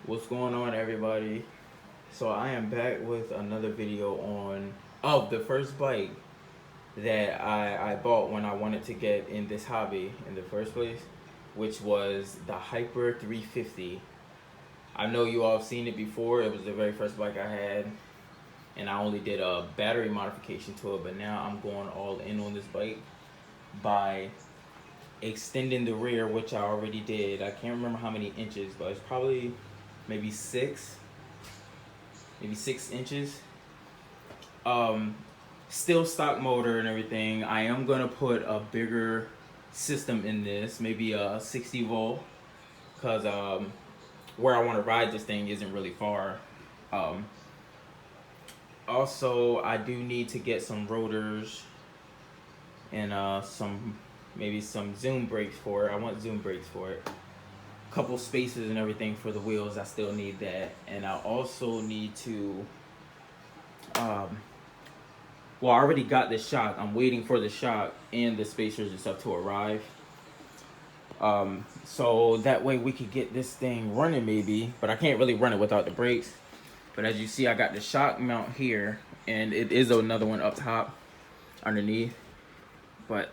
What's going on, everybody? So I am back with another video on of the first bike that I bought when I wanted to get in this hobby in the first place, which was the Hyper 350. I know you all have seen it before. It was the very first bike I had, and I only did a battery modification to it, but now I'm going all in on this bike by extending the rear, which I already did. I can't remember how many inches, but it's probably maybe 6 inches. Um, Still stock motor and everything. I am gonna put a bigger system in this, maybe a 60 volt, cause where I want to ride this thing isn't really far. Um, Also, I do need to get some rotors and maybe some zoom brakes for it. I want zoom brakes for it. Couple spacers and everything for the wheels. I still need that, and I also need to. Well, I already got the shock. I'm waiting for the shock and the spacers and stuff to arrive. So that way we could get this thing running maybe, but I can't really run it without the brakes. But as you see, I got the shock mount here, and it is another one up top underneath. But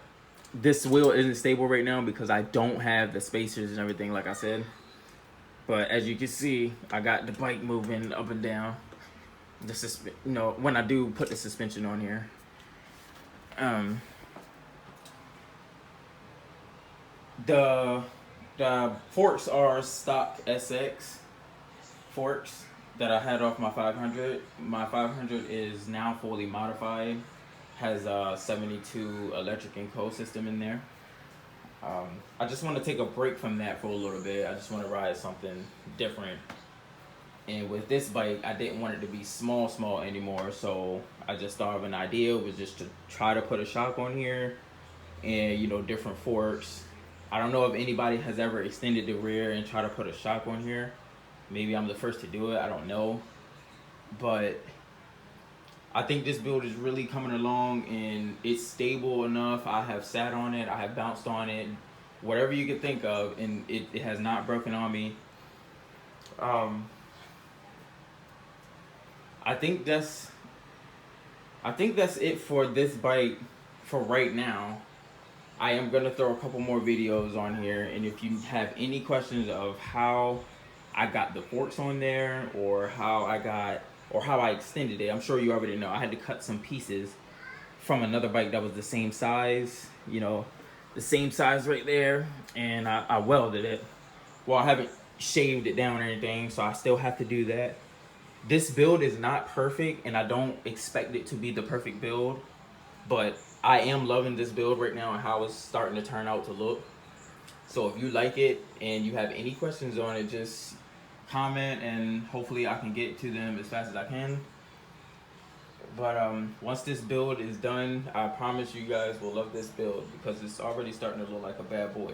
this wheel isn't stable right now because I don't have the spacers and everything, like I said. But as you can see, I got the bike moving up and down. When I do put the suspension on here. The forks are stock SX forks that I had off my 500. My 500 is now fully modified, has a 72 electric and co system in there. I just want to take a break from that for a little bit. I just want to ride something different. And with this bike, I didn't want it to be small anymore. So I just thought of an idea, was just to try to put a shock on here and, different forks. I don't know if anybody has ever extended the rear and tried to put a shock on here. Maybe I'm the first to do it, I don't know. But I think this build is really coming along and it's stable enough. I have sat on it, I have bounced on it, whatever you could think of, and it has not broken on me. I think that's it for this bike for right now. I am gonna throw a couple more videos on here, and if you have any questions of how I got the forks on there or how I extended it, I'm sure you already know. I had to cut some pieces from another bike that was the same size, the same size right there, and I welded it. Well, I haven't shaved it down or anything, so I still have to do that. This build is not perfect, and I don't expect it to be the perfect build, but I am loving this build right now and how it's starting to turn out to look. So if you like it and you have any questions on it, just comment and hopefully I can get to them as fast as I can. But once this build is done, I promise you guys will love this build because it's already starting to look like a bad boy.